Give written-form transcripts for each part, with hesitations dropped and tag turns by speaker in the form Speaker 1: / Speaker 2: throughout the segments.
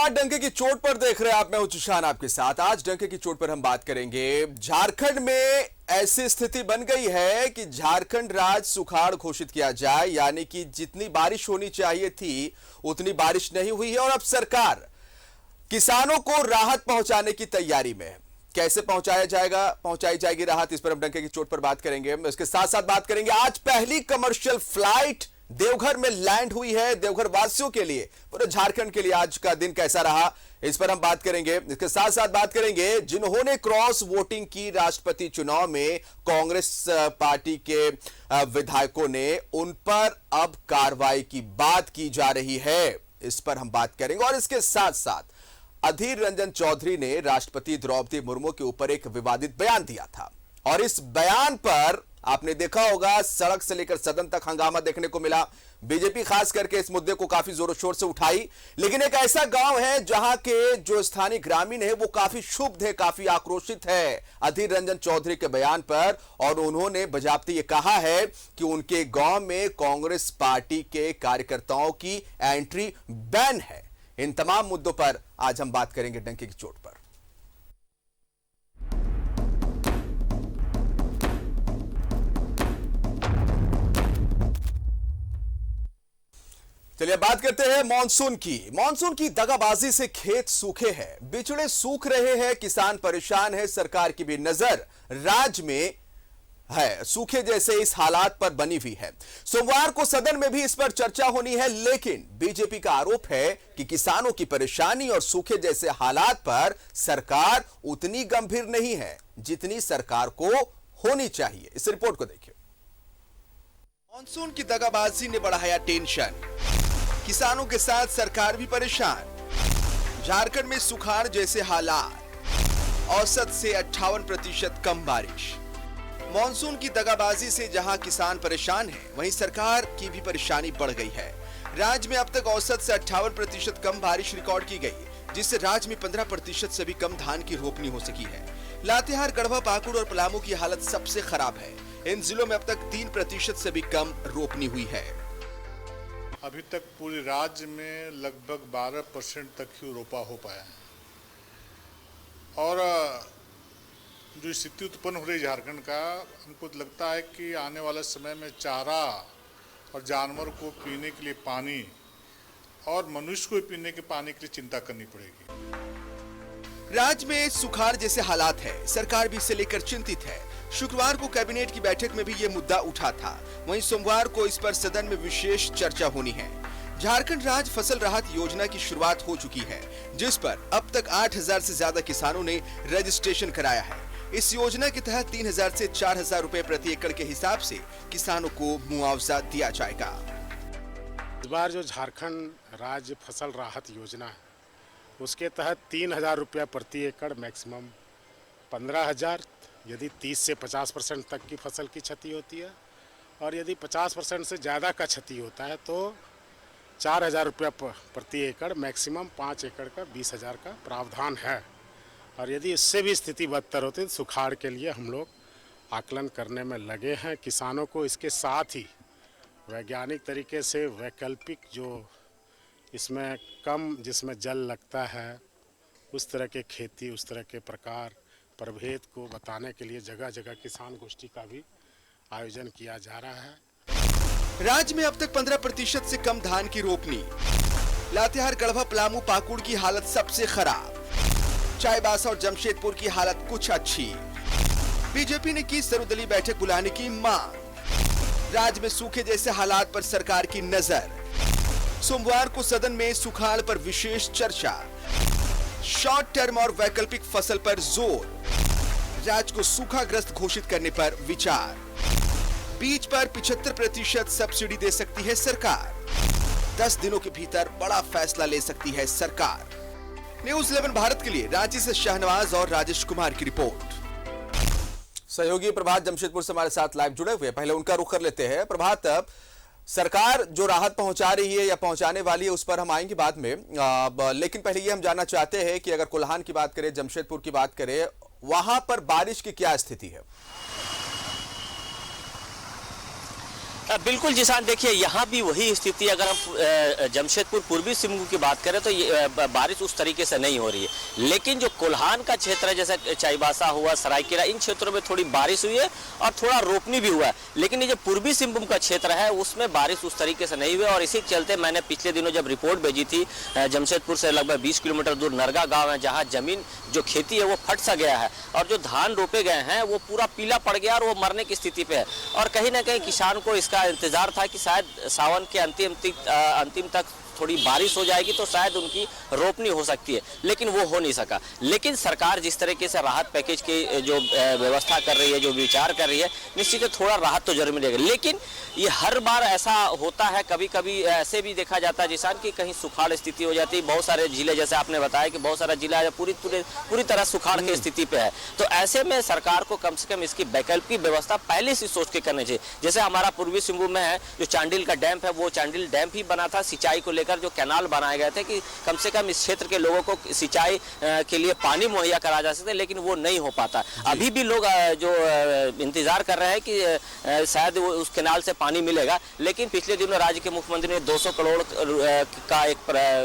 Speaker 1: नमस्कार। डंके की चोट पर देख रहे हैं आप, मैं हूं जिशान आपके साथ। आज डंके की चोट पर हम बात करेंगे। झारखंड में ऐसी स्थिति बन गई है कि झारखंड राज्य सुखाड़ घोषित किया जाए, यानी कि जितनी बारिश होनी चाहिए थी उतनी बारिश नहीं हुई है और अब सरकार किसानों को राहत पहुंचाने की तैयारी में है। कैसे पहुंचाई जाएगी राहत, इस पर हम डंके की चोट पर बात करेंगे। इसके साथ साथ बात करेंगे, आज पहली कमर्शियल फ्लाइट देवघर में लैंड हुई है। देवघर वासियों के लिए, पूरे झारखंड के लिए आज का दिन कैसा रहा, इस पर हम बात करेंगे। इसके साथ साथ बात करेंगे, जिन्होंने क्रॉस वोटिंग की राष्ट्रपति चुनाव में कांग्रेस पार्टी के विधायकों ने, उन पर अब कार्रवाई की बात की जा रही है, इस पर हम बात करेंगे। और इसके साथ साथ अधीर रंजन चौधरी ने राष्ट्रपति द्रौपदी मुर्मू के ऊपर एक विवादित बयान दिया था और इस बयान पर आपने देखा होगा सड़क से लेकर सदन तक हंगामा देखने को मिला। बीजेपी खास करके इस मुद्दे को काफी जोरों शोर से उठाई, लेकिन एक ऐसा गांव है जहां के जो स्थानीय ग्रामीण है वो काफी क्षुब्ध है, काफी आक्रोशित है अधीर रंजन चौधरी के बयान पर। और उन्होंने बजाबते ये कहा है कि उनके गांव में कांग्रेस पार्टी के कार्यकर्ताओं की एंट्री बैन है। इन तमाम मुद्दों पर आज हम बात करेंगे डंके की चोट पर। चलिए बात करते हैं मानसून की दगाबाजी से खेत सूखे हैं, बिचड़े सूख रहे हैं, किसान परेशान है। सरकार की भी नजर राज्य में है, सूखे जैसे इस हालात पर बनी हुई है। सोमवार को सदन में भी इस पर चर्चा होनी है, लेकिन बीजेपी का आरोप है कि किसानों की परेशानी और सूखे जैसे हालात पर सरकार उतनी गंभीर नहीं है जितनी सरकार को होनी चाहिए। इस रिपोर्ट को देखिए। मानसून की दगाबाजी ने बढ़ाया टेंशन, किसानों के साथ सरकार भी परेशान। झारखंड में सुखाड़ जैसे हालात, औसत से 58% कम बारिश। मॉनसून की दगाबाजी से जहां किसान परेशान हैं, वहीं सरकार की भी परेशानी बढ़ गई है। राज्य में अब तक औसत से 58% कम बारिश रिकॉर्ड की गई, जिससे राज्य में 15% से भी कम धान की रोपनी हो सकी है। लातेहार, गढ़वा, पाकुड़ और पलामू की हालत सबसे खराब है। इन जिलों में अब तक 3% से भी कम रोपनी हुई है।
Speaker 2: अभी तक पूरे राज्य में लगभग 12% तक ही रोपा हो पाया है और जो स्थिति उत्पन्न हो रही है झारखंड का, हमको लगता है कि आने वाले समय में चारा और जानवर को पीने के लिए पानी और मनुष्य को पीने के पानी के लिए चिंता करनी पड़ेगी।
Speaker 1: राज्य में सुखाड़ जैसे हालात है, सरकार भी इसे लेकर चिंतित है। शुक्रवार को कैबिनेट की बैठक में भी ये मुद्दा उठा था, वहीं सोमवार को इस पर सदन में विशेष चर्चा होनी है। झारखंड राज्य फसल राहत योजना की शुरुआत हो चुकी है, जिस पर अब तक 8000 से ज्यादा किसानों ने रजिस्ट्रेशन कराया है। इस योजना के तहत 3000 से 4000 रुपए प्रति एकड़ के हिसाब से किसानों को मुआवजा दिया जाएगा।
Speaker 3: इस बार जो झारखंड राज्य फसल राहत योजना है, उसके तहत 3000 रुपया प्रति एकड़, मैक्सिमम 15000, यदि 30 से 50% तक की फसल की क्षति होती है और यदि 50% से ज़्यादा का क्षति होता है तो 4000 रुपया प्रति एकड़, मैक्सिमम 5 एकड़ का 20,000 का प्रावधान है। और यदि इससे भी स्थिति बदतर होती है तो सुखाड़ के लिए हम लोग आकलन करने में लगे हैं। किसानों को इसके साथ ही वैज्ञानिक तरीके से वैकल्पिक जो इसमें कम, जिसमें जल लगता है, उस तरह के खेती, उस तरह के प्रकार प्रभेद को बताने के लिए जगह जगह किसान गोष्ठी का भी आयोजन किया जा रहा है।
Speaker 1: राज्य में अब तक 15% से कम धान की रोपनी। लातेहार, गढ़वा, पलामू, पाकुड़ की हालत सबसे खराब। चाईबासा और जमशेदपुर की हालत कुछ अच्छी। बीजेपी ने की सर्वदलीय बैठक बुलाने की मांग। राज्य में सूखे जैसे हालात पर सरकार की नजर। सोमवार को सदन में सुखाड़ पर विशेष चर्चा। शॉर्ट टर्म और वैकल्पिक फसल पर जोर। राज्य को सूखाग्रस्त घोषित करने पर विचार। बीज पर 75% सब्सिडी दे सकती है सरकार। 10 दिनों के भीतर बड़ा फैसला ले सकती है सरकार। न्यूज़ 11 भारत के लिए रांची से शाहनवाज और राजेश कुमार की रिपोर्ट। सहयोगी प्रभात जमशेदपुर से हमारे साथ लाइव जुड़े हुए, पहले उनका रुख कर लेते हैं। प्रभात, सरकार जो राहत पहुंचा रही है या पहुंचाने वाली है उस पर हम आएंगे बाद में, लेकिन पहले ये हम जानना चाहते हैं कि अगर कोल्हान की बात करें, जमशेदपुर की बात करें, वहां पर बारिश की क्या स्थिति है?
Speaker 4: बिल्कुल जिसान, देखिए यहाँ भी वही स्थिति, अगर हम जमशेदपुर पूर्वी सिंहभूम की बात करें तो ये बारिश उस तरीके से नहीं हो रही है। लेकिन जो कोल्हान का क्षेत्र है, जैसे चाईबासा हुआ, सरायकेला, इन क्षेत्रों में थोड़ी बारिश हुई है और थोड़ा रोपनी भी हुआ है। लेकिन ये जो पूर्वी सिंहभूम का क्षेत्र है उसमें बारिश उस तरीके से नहीं हुई और इसी चलते मैंने पिछले दिनों जब रिपोर्ट भेजी थी, जमशेदपुर से लगभग 20 किलोमीटर दूर नरगा गाँव है, जहाँ जमीन जो खेती है वो फट सा गया है और जो धान रोपे गए हैं वो पूरा पीला पड़ गया और वो मरने की स्थिति पे है। और कहीं ना कहीं किसान को इसका इंतजार था कि शायद सावन के अंतिम तक थोड़ी बारिश हो जाएगी तो शायद उनकी रोपनी हो सकती है, लेकिन वो हो नहीं सका। लेकिन सरकार जिस तरीके से राहत पैकेज की जो व्यवस्था कर रही है, जो विचार कर रही है, निश्चित थोड़ा राहत तो जरूर मिलेगा। लेकिन ये हर बार ऐसा होता है, कभी कभी ऐसे भी देखा जाता है जिसान की कहीं सुखाड़ स्थिति हो जाती है। बहुत सारे जिले, जैसे आपने बताया कि बहुत सारा जिला पूरी तरह सुखाड़ की स्थिति पे है, तो ऐसे में सरकार को कम से कम इसकी वैकल्पिक व्यवस्था पहले से सोच के करनी चाहिए। जैसे हमारा पूर्वी सिंहभूम में है जो चांडिल का डैम है, वो चांडिल डैम ही बना था सिंचाई को लेकर, जो कैनाल बनाए गए थे कि कम से कम इस क्षेत्र के लोगों को सिंचाई के लिए पानी मुहैया करा जा सकते, लेकिन वो नहीं हो पाता। अभी भी लोग जो इंतजार कर रहे हैं कि शायद वो उस कैनाल से पानी मिलेगा। लेकिन पिछले दिनों राज्य के मुख्यमंत्री ने 200 करोड़ का एक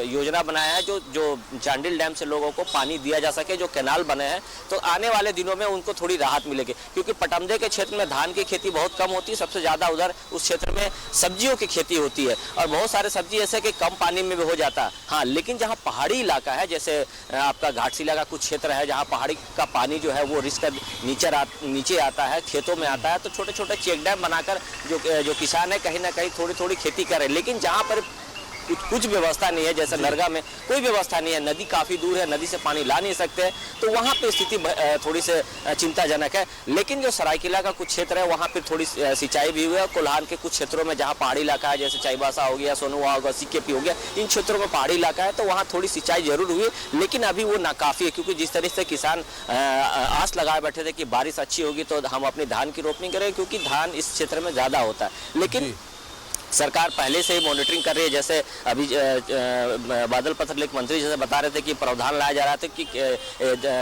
Speaker 4: योजना बनाया है जो चांडिल डैम से लोगों को पानी दिया जा सके, जो कैनाल बने हैं। तो आने वाले दिनों में उनको थोड़ी राहत मिलेगी, क्योंकि पटमदे के क्षेत्र में धान की खेती बहुत कम होती है, सबसे ज्यादा उधर उस क्षेत्र में सब्जियों की खेती होती है और बहुत सारे सब्जी ऐसे कि कम पानी में भी हो जाता है। हाँ, लेकिन जहाँ पहाड़ी इलाका है, जैसे आपका घाटशिला का कुछ क्षेत्र है जहाँ पहाड़ी का पानी जो है वो रिस्क नीचे आता है, खेतों में आता है, तो छोटे छोटे चेक डैम बनाकर जो किसान है कहीं ना कहीं थोड़ी थोड़ी खेती करे। लेकिन जहाँ पर कुछ व्यवस्था नहीं है, जैसे नरगा में कोई व्यवस्था नहीं है, नदी काफ़ी दूर है, नदी से पानी ला नहीं सकते, तो वहाँ पे स्थिति थोड़ी से चिंताजनक है। लेकिन जो सरायकेला का कुछ क्षेत्र है वहाँ पे थोड़ी सिंचाई भी हुई है। कोल्हान के कुछ क्षेत्रों में जहाँ पहाड़ी इलाका है, जैसे चाईबासा हो गया, सोनुआ होगा, सीकेपी हो गया, इन क्षेत्रों में पहाड़ी इलाका है, तो वहाँ थोड़ी सिंचाई जरूर हुई, लेकिन अभी वो नाकाफ़ी है। क्योंकि जिस तरह से किसान आस लगाए बैठे थे कि बारिश अच्छी होगी तो हम अपनी धान की रोपनी करें, क्योंकि धान इस क्षेत्र में ज़्यादा होता है। लेकिन सरकार पहले से ही मॉनिटरिंग कर रही है। जैसे अभी बादल पत्रलेख मंत्री जैसे बता रहे थे कि प्रावधान लाया जा रहा था कि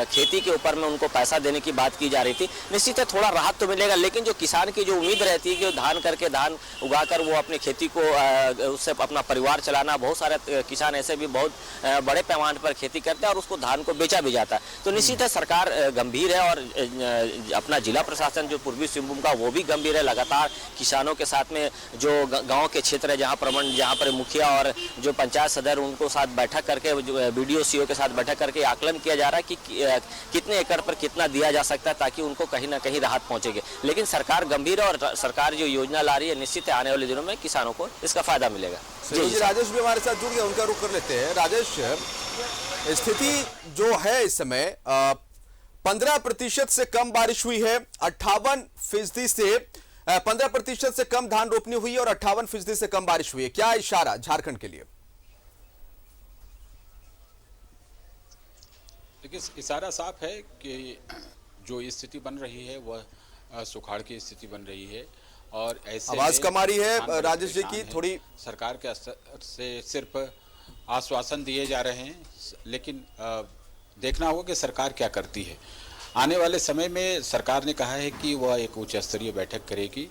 Speaker 4: खेती के ऊपर में उनको पैसा देने की बात की जा रही थी। निश्चित है थोड़ा राहत तो मिलेगा, लेकिन जो किसान की जो उम्मीद रहती है कि धान करके, धान उगाकर वो अपनी खेती को उससे अपना परिवार चलाना, बहुत सारे किसान ऐसे भी बहुत बड़े पैमाने पर खेती करते हैं और उसको धान को बेचा भी जाता है। तो निश्चित है सरकार गंभीर है और अपना जिला प्रशासन जो पूर्वी सिंहभूम का वो भी गंभीर है। लगातार किसानों के साथ में जो गाँव के क्षेत्र है, जहाँ पर मुखिया और जो पंचायत सदस्य उनको साथ बैठक करके, बीडीओ सीओ के साथ बैठक करके आकलन किया जा रहा है कि कितने एकड़ पर कितना दिया जा सकता है, ताकि उनको कहीं ना कहीं राहत पहुंचेगी। लेकिन सरकार गंभीर है और सरकार जो योजना ला रही है, निश्चित है आने वाले दिनों में किसानों को इसका फायदा मिलेगा।
Speaker 1: जी, राजेश भी हमारे साथ जुड़ गए, उनका रुख कर लेते हैं। राजेश, स्थिति जो है इस समय 15% से कम बारिश हुई है, 58% से 15% से कम धान रोपनी हुई है और 58% से कम बारिश हुई है। क्या इशारा झारखंड के लिए?
Speaker 5: देखिए, इशारा साफ है कि जो स्थिति बन रही है वह सुखाड़ की स्थिति बन रही है और ऐसे
Speaker 1: आवाज कम आ रही है राजेश जी की थोड़ी।
Speaker 5: सरकार के स्तर से सिर्फ आश्वासन दिए जा रहे हैं, लेकिन देखना होगा कि सरकार क्या करती है। आने वाले समय में सरकार ने कहा है कि वह एक उच्च स्तरीय बैठक करेगी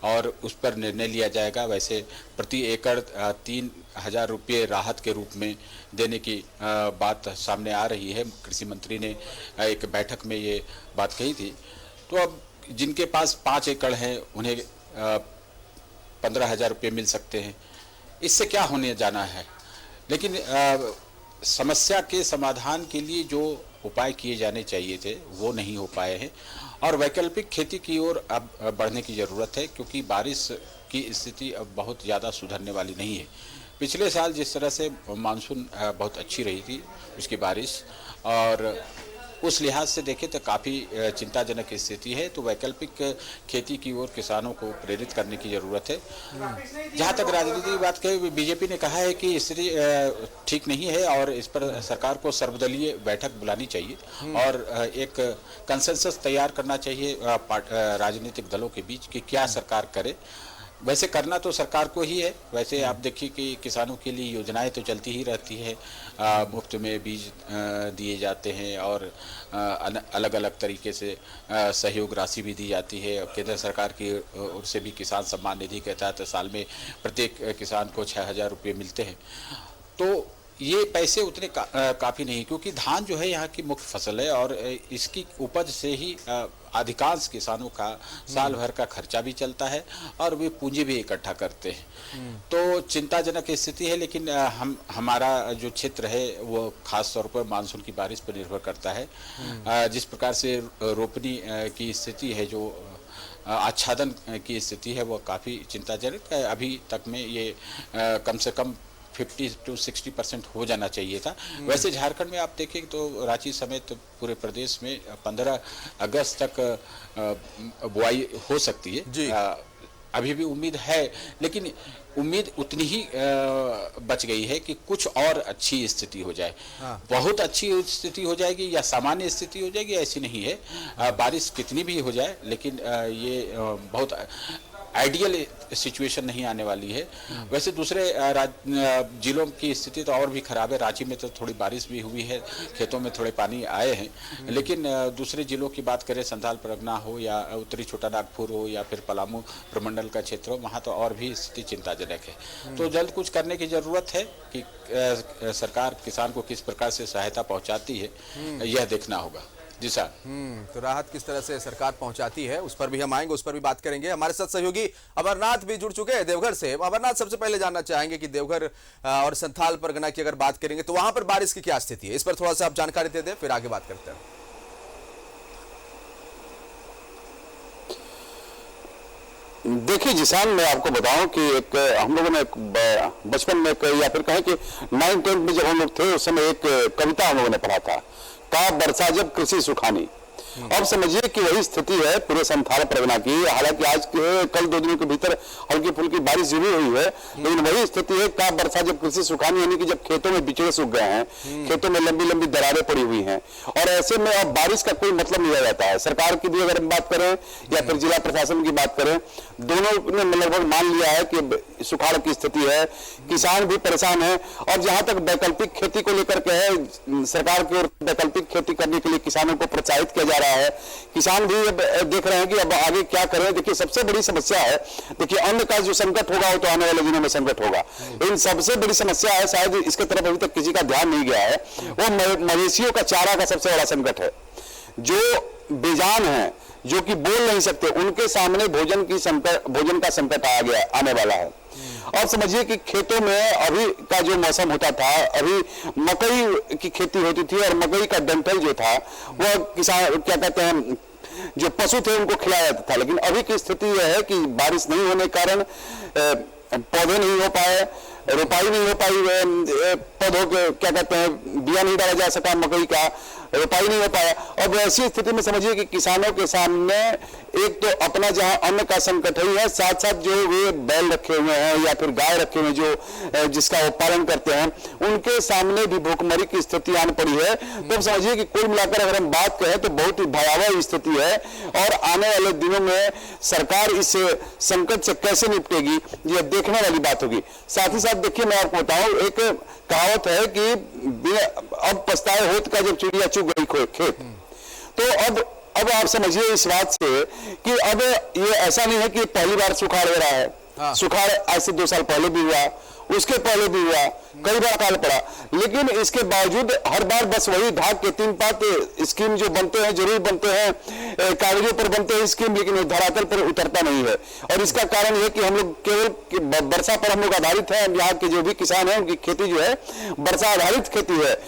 Speaker 5: और उस पर निर्णय लिया जाएगा। वैसे प्रति एकड़ 3,000 रुपये राहत के रूप में देने की बात सामने आ रही है। कृषि मंत्री ने एक बैठक में ये बात कही थी। तो अब जिनके पास 5 एकड़ हैं उन्हें 15,000 रुपये मिल सकते हैं। इससे क्या होने जाना है, लेकिन समस्या के समाधान के लिए जो उपाय किए जाने चाहिए थे वो नहीं हो पाए हैं और वैकल्पिक खेती की ओर अब बढ़ने की ज़रूरत है, क्योंकि बारिश की स्थिति अब बहुत ज़्यादा सुधरने वाली नहीं है। पिछले साल जिस तरह से मानसून बहुत अच्छी रही थी उसकी बारिश, और उस लिहाज से देखें तो काफ़ी चिंताजनक स्थिति है। तो वैकल्पिक खेती की ओर किसानों को प्रेरित करने की ज़रूरत है। जहाँ तक राजनीति की बात कही, बीजेपी ने कहा है कि स्थिति ठीक नहीं है और इस पर सरकार को सर्वदलीय बैठक बुलानी चाहिए और एक कंसेंसस तैयार करना चाहिए राजनीतिक दलों के बीच कि क्या सरकार करे। वैसे करना तो सरकार को ही है। वैसे आप देखिए कि किसानों के लिए योजनाएं तो चलती ही रहती है, मुफ्त में बीज दिए जाते हैं और अलग अलग तरीके से सहयोग राशि भी दी जाती है। और केंद्र सरकार की ओर से भी किसान सम्मान निधि के तहत साल में प्रत्येक किसान को 6,000 रुपये मिलते हैं। तो ये पैसे उतने काफ़ी नहीं, क्योंकि धान जो है यहाँ की मुख्य फसल है और इसकी उपज से ही अधिकांश किसानों का साल भर का खर्चा भी चलता है और वे पूंजी भी इकट्ठा करते हैं। तो चिंताजनक स्थिति है, लेकिन हमारा जो क्षेत्र है वो खास तौर पर मानसून की बारिश पर निर्भर करता है। जिस प्रकार से रोपनी की स्थिति है, जो आच्छादन की स्थिति है, वो काफ़ी चिंताजनक है। अभी तक में ये कम से कम 50 to 60% हो जाना चाहिए था। वैसे झारखंड में आप देखें तो रांची समेत पूरे प्रदेश में 15 अगस्त तक बुआई हो सकती है। अभी भी उम्मीद है, लेकिन उम्मीद उतनी ही बच गई है कि कुछ और अच्छी स्थिति हो जाए। बहुत अच्छी स्थिति हो जाएगी या सामान्य स्थिति हो जाएगी ऐसी नहीं है। बारिश कितनी भी हो जाए, लेकिन ये बहुत आइडियल सिचुएशन नहीं आने वाली है। वैसे दूसरे जिलों की स्थिति तो और भी खराब है। रांची में तो थोड़ी बारिश भी हुई है, खेतों में थोड़े पानी आए हैं, लेकिन दूसरे जिलों की बात करें, संथाल परगना हो या उत्तरी छोटा नागपुर हो या फिर पलामू प्रमंडल का क्षेत्र हो, वहाँ तो और भी स्थिति चिंताजनक है। तो जल्द कुछ करने की जरूरत है कि सरकार किसान को किस प्रकार से सहायता पहुँचाती है, यह देखना होगा। जी सर।
Speaker 1: तो राहत किस तरह से सरकार पहुंचाती है उस पर भी हम आएंगे, उस पर भी बात करेंगे। हमारे साथ सहयोगी अमरनाथ भी जुड़ चुके हैं देवघर से। अमरनाथ, सबसे पहले जानना चाहेंगे कि देवघर और संथाल परगना की अगर बात करेंगे तो वहां पर बारिश की क्या स्थिति है, इस पर थोड़ा सा आप जानकारी दे दें, फिर आगे बात करते हैं।
Speaker 6: देखिए जिसान, मैं आपको बताऊं कि एक हम लोगों ने बचपन में या फिर कहें कि 9-10 में जब हम लोग थे उस समय एक कविता हम लोगों ने पढ़ा था, का बरसा जब कृषि सुखानी। अब समझिए कि वही स्थिति है पूरे संथाल परगना की। हालांकि आज के कल 2 दिनों के भीतर हल्की फुल्की बारिश जरूर हुई है, लेकिन वही स्थिति है का बरसा जब कृषि सुखानी, यानी कि जब खेतों में बिचड़े सूख गए हैं, खेतों में लंबी लंबी दरारें पड़ी हुई हैं और ऐसे में अब बारिश का कोई मतलब नहीं रह जाता है। सरकार की भी अगर हम बात करें या फिर जिला प्रशासन की बात करें, दोनों ने लगभग मान लिया है कि सुखाड़ की स्थिति है, किसान भी परेशान है। और जहां तक वैकल्पिक खेती को लेकर के है, सरकार की ओर वैकल्पिक खेती करने के लिए किसानों को प्रोत्साहित किया जा रहा है। किसान भी देख रहे हैं कि अब आगे क्या करें। देखिए सबसे बड़ी समस्या है, देखिए अन्न का जो संकट होगा वो तो आने वाले दिनों में संकट होगा। इन सबसे बड़ी समस्या है, शायद इसके तरफ अभी तक किसी का ध्यान नहीं गया है, वो मवेशियों का चारा का सबसे बड़ा संकट है। जो बेजान है, जो कि बोल नहीं सकते, उनके सामने भोजन का संकट आने वाला है। और समझिए कि खेतों में अभी का जो मौसम होता था, अभी मकई की खेती होती थी और मकई का डंठल जो था वह किसान क्या कहते हैं, जो पशु थे उनको खिलाया जाता था। लेकिन अभी की स्थिति यह है कि बारिश नहीं होने के कारण पौधे नहीं हो पाए, रोपाई नहीं हो पाई, पौधों के क्या कहते हैं बिया नहीं डाला जा सका, मकई का रोपाई नहीं हो पाया। अब ऐसी स्थिति में समझिए कि किसानों के सामने एक तो अपना जहां अन्न का संकट है, साथ साथ जो वे बैल रखे हुए हैं या फिर गाय रखे हुए जो जिसका वो पालन करते हैं, उनके सामने भी भूखमरी की स्थिति आन पड़ी है। तो समझिए कि कुल मिलाकर अगर हम बात करें तो बहुत ही भयावह स्थिति है और आने वाले दिनों में सरकार इस संकट से कैसे निपटेगी यह देखने वाली बात होगी। साथ ही साथ देखिए मैं आपको बताऊं, एक कहावत है कि अब पछताए होत का जब चिड़िया चुग गई खेत। तो अब आप समझिए इस बात से कि अब ये ऐसा नहीं है कि पहली बार सुखाड़ हो रहा है। सुखाड़ आज से 2 साल पहले भी हुआ, उसके पहले भी हुआ, कई बार अकाल पड़ा, लेकिन इसके बावजूद हर बार बस वही ढाक के 3 पात स्कीम जो बनते हैं, जरूर बनते हैं, कागजों पर बनते हैं स्कीम, लेकिन वो धरातल पर उतरता नहीं है। और इसका कारण यह कि हम लोग केवल वर्षा पर हम लोग आधारित हैं। यहाँ के जो भी किसान हैं उनकी खेती जो है वर्षा आधारित खेती है।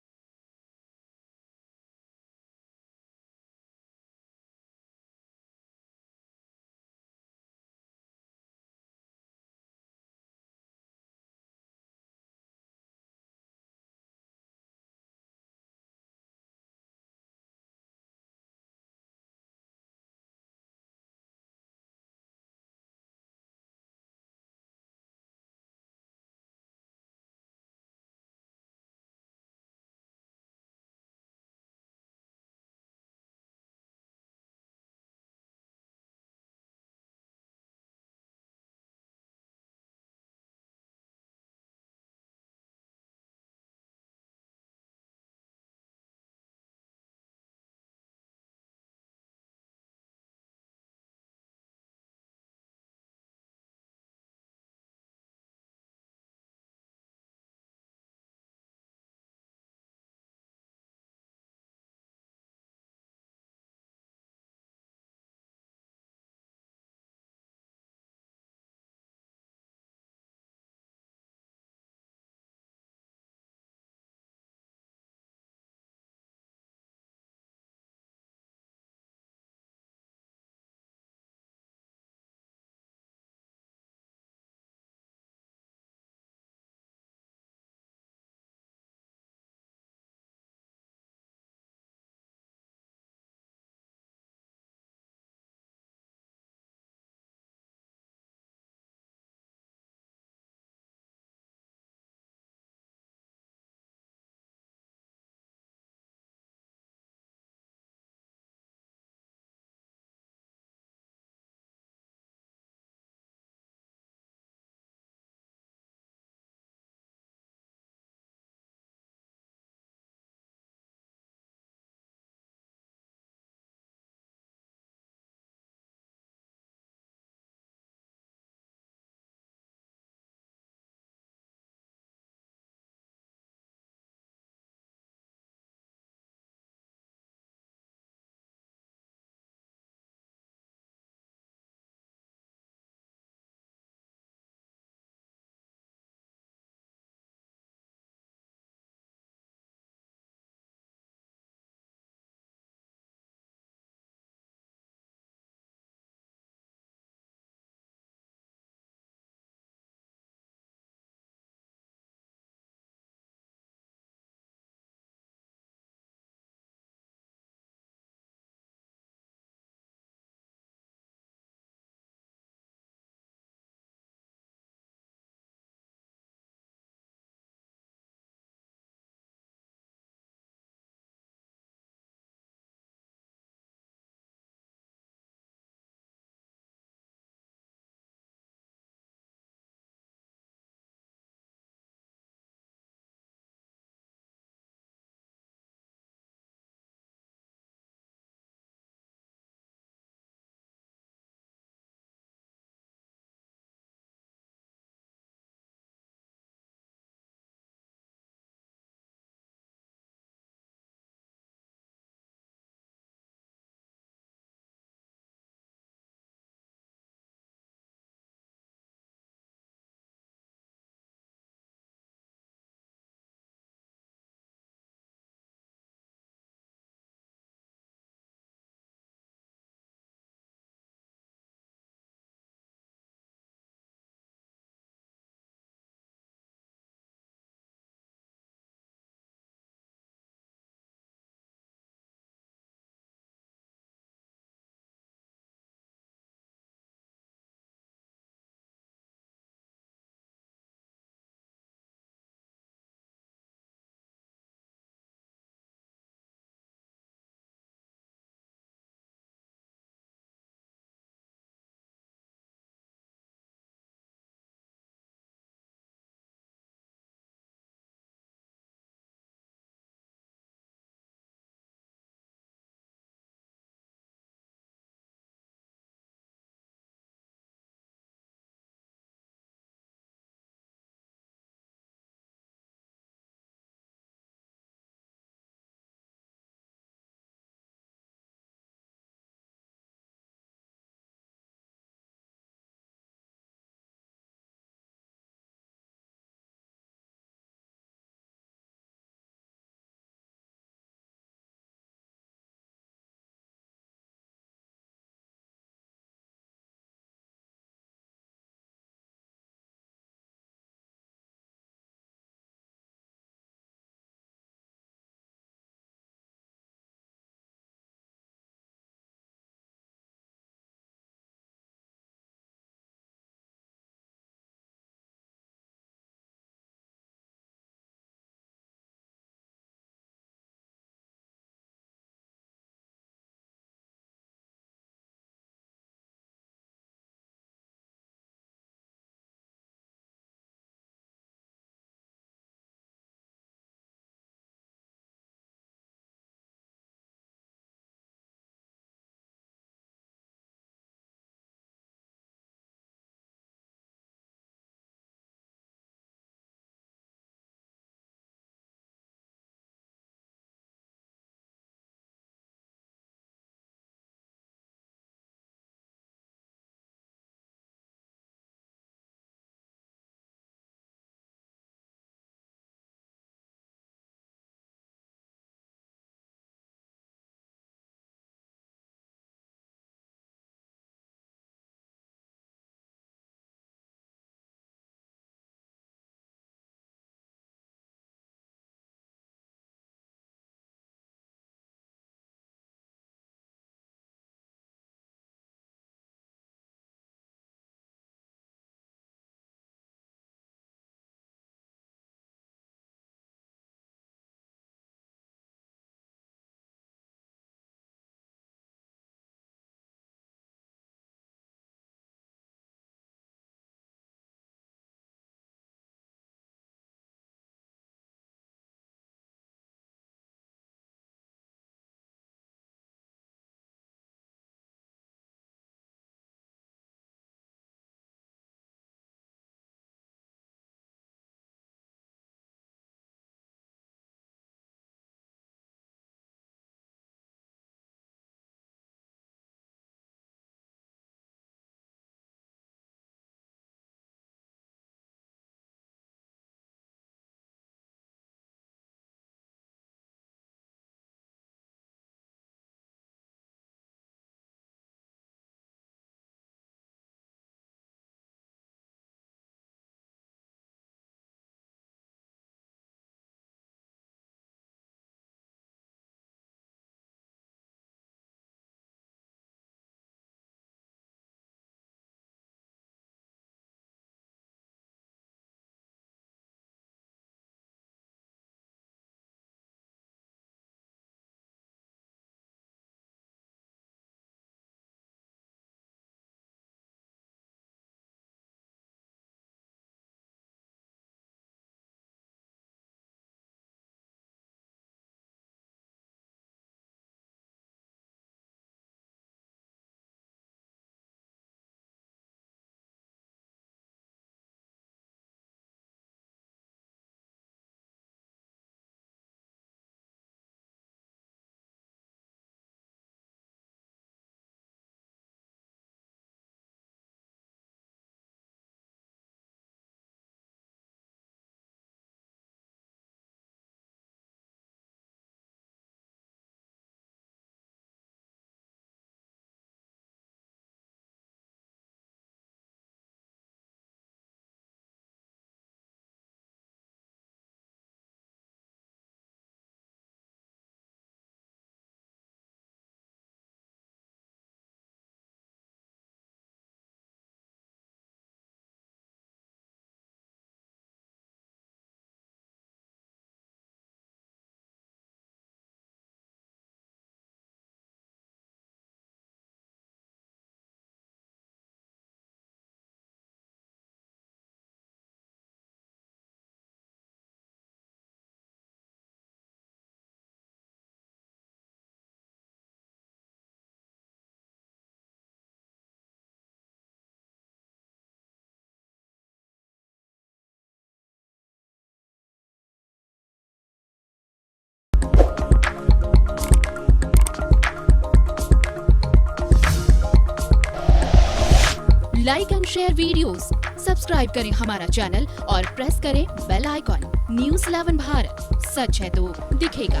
Speaker 7: Like and share videos, subscribe करें हमारा चैनल और प्रेस करें बेल आइकॉन। न्यूज़ 11 भारत, सच है तो दिखेगा।